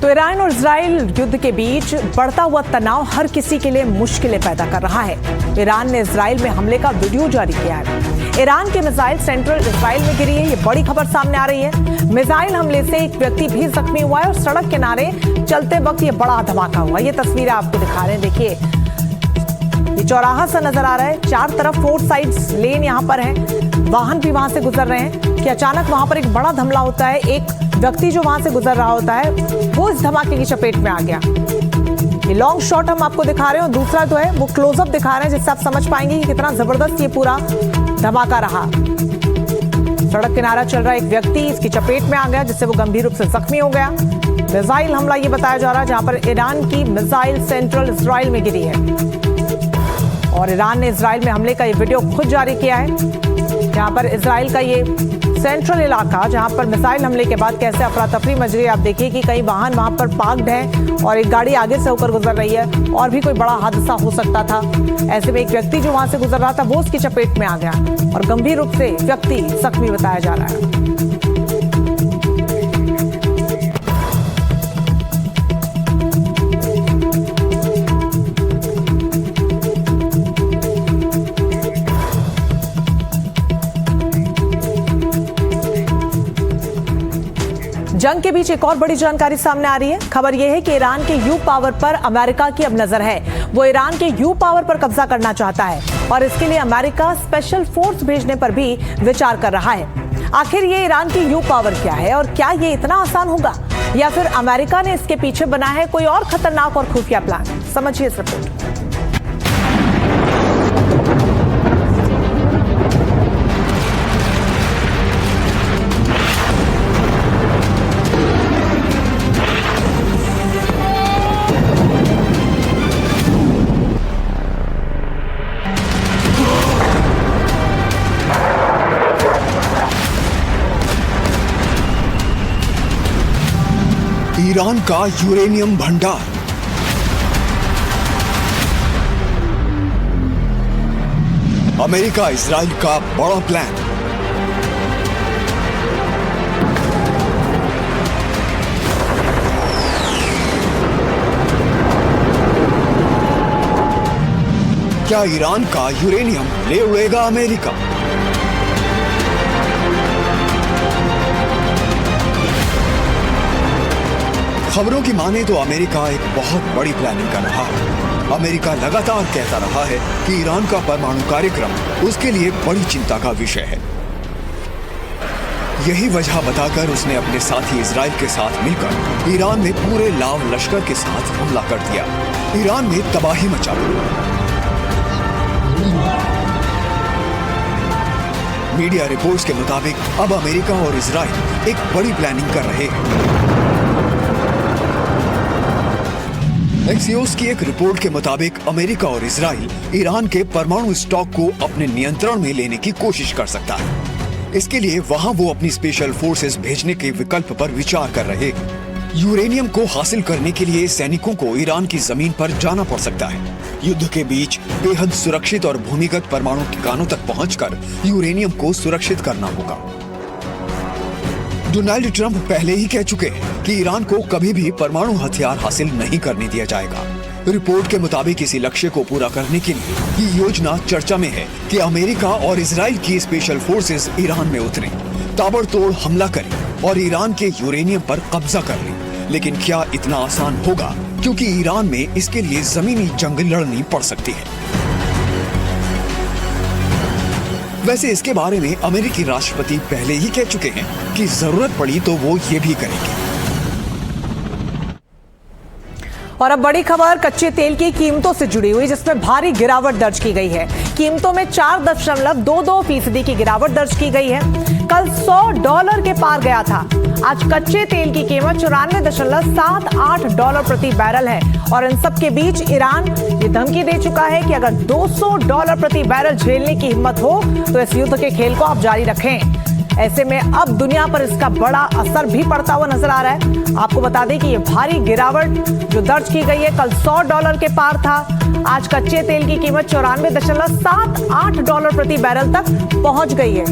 तो ईरान और इजराइल युद्ध के बीच बढ़ता हुआ तनाव हर किसी के लिए मुश्किलें पैदा कर रहा है। ईरान ने इजराइल में हमले का वीडियो जारी किया है। ईरान के मिसाइल सेंट्रल इजराइल में गिरी है, ये बड़ी खबर सामने आ रही है। मिसाइल हमले से एक व्यक्ति भी जख्मी हुआ है और सड़क किनारे चलते वक्त ये बड़ा धमाका हुआ। ये तस्वीरें आपको दिखा रहे हैं, देखिए ये चौराहा सा नजर आ रहा है, चार तरफ 4 साइड्स लेन यहाँ पर है, वाहन भी वहां से गुजर रहे हैं कि अचानक वहां पर एक बड़ा धमला होता है। एक व्यक्ति जो वहां से गुजर रहा होता है वो इस धमाके की चपेट में आ गया। ये लॉन्ग शॉट हम आपको दिखा रहे हैं और दूसरा जो है वो क्लोजअप दिखा रहे हैं, जिससे आप समझ पाएंगे कि कितना जबरदस्त ये पूरा धमाका रहा। सड़क किनारा चल रहा एक व्यक्ति इसकी चपेट में आ गया, जिससे वो गंभीर रूप से जख्मी हो गया। मिसाइल हमला ये बताया जा रहा है जहां पर ईरान की मिसाइल सेंट्रल इजराइल में गिरी है और ईरान ने इजराइल में हमले का ये वीडियो खुद जारी किया है, जहां पर इजराइल का ये सेंट्रल इलाका जहां पर मिसाइल हमले के बाद कैसे अफरा तफरी मच गई। आप देखिए कि कई वाहन वहां पर पार्क्ड हैं और एक गाड़ी आगे से होकर गुजर रही है और भी कोई बड़ा हादसा हो सकता था। ऐसे में एक व्यक्ति जो वहां से गुजर रहा था वो उसकी चपेट में आ गया और गंभीर रूप से व्यक्ति जख्मी बताया जा रहा है। जंग के बीच एक और बड़ी जानकारी सामने आ रही है। खबर यह है कि ईरान के यू पावर पर अमेरिका की अब नजर है। वो ईरान के यू पावर पर कब्जा करना चाहता है और इसके लिए अमेरिका स्पेशल फोर्स भेजने पर भी विचार कर रहा है। आखिर ये ईरान की यू पावर क्या है और क्या ये इतना आसान होगा या फिर अमेरिका ने इसके पीछे बनाया है कोई और खतरनाक और खुफिया प्लान? समझिए इस रिपोर्ट। ईरान का यूरेनियम भंडार। अमेरिका इजराइल का बड़ा प्लान। क्या ईरान का यूरेनियम ले उड़ेगा अमेरिका? खबरों की माने तो अमेरिका एक बहुत बड़ी प्लानिंग कर रहा है। अमेरिका लगातार कहता रहा है कि ईरान का परमाणु कार्यक्रम उसके लिए बड़ी चिंता का विषय है। यही वजह बताकर उसने अपने साथी इजराइल के साथ मिलकर ईरान में पूरे लाव लश्कर के साथ हमला कर दिया। ईरान में तबाही मचा दी। मीडिया रिपोर्ट्स के मुताबिक अब अमेरिका और इजराइल एक बड़ी प्लानिंग कर रहे हैं। एक्सियोस की एक रिपोर्ट के मुताबिक अमेरिका और इजराइल ईरान के परमाणु स्टॉक को अपने नियंत्रण में लेने की कोशिश कर सकता है। इसके लिए वहां वो अपनी स्पेशल फोर्सेस भेजने के विकल्प पर विचार कर रहे हैं। यूरेनियम को हासिल करने के लिए सैनिकों को ईरान की जमीन पर जाना पड़ सकता है। युद्ध के बीच बेहद सुरक्षित और भूमिगत परमाणु ठिकानों तक पहुंचकर यूरेनियम को सुरक्षित करना होगा। डोनाल्ड ट्रंप पहले ही कह चुके हैं कि ईरान को कभी भी परमाणु हथियार हासिल नहीं करने दिया जाएगा। रिपोर्ट के मुताबिक इसी लक्ष्य को पूरा करने के लिए ये योजना चर्चा में है कि अमेरिका और इजराइल की स्पेशल फोर्सेस ईरान में उतरें, ताबड़तोड़ हमला करें और ईरान के यूरेनियम पर कब्जा कर लें। लेकिन क्या इतना आसान होगा? क्योंकि ईरान में इसके लिए जमीनी जंग लड़नी पड़ सकती है। वैसे इसके बारे में अमेरिकी राष्ट्रपति पहले ही कह चुके हैं कि जरूरत पड़ी तो वो ये भी करेंगे। और अब बड़ी खबर कच्चे तेल की कीमतों से जुड़ी हुई, जिसमें भारी गिरावट दर्ज की गई है। कीमतों में 4.22% की गिरावट दर्ज की गई है। कल $100 के पार गया था। आज कच्चे तेल की कीमत $94.78 प्रति बैरल है और इन सब के बीच ईरान ये धमकी दे चुका है कि अगर $200 प्रति बैरल झेलने की हिम्मत हो तो इस युद्ध के खेल को आप जारी रखें। ऐसे में अब दुनिया पर इसका बड़ा असर भी पड़ता हुआ नजर आ रहा है। आपको बता दें कि ये भारी गिरावट जो दर्ज की गई है, कल $100 के पार था। आज कच्चे तेल की कीमत $94.78 प्रति बैरल तक पहुंच गई है।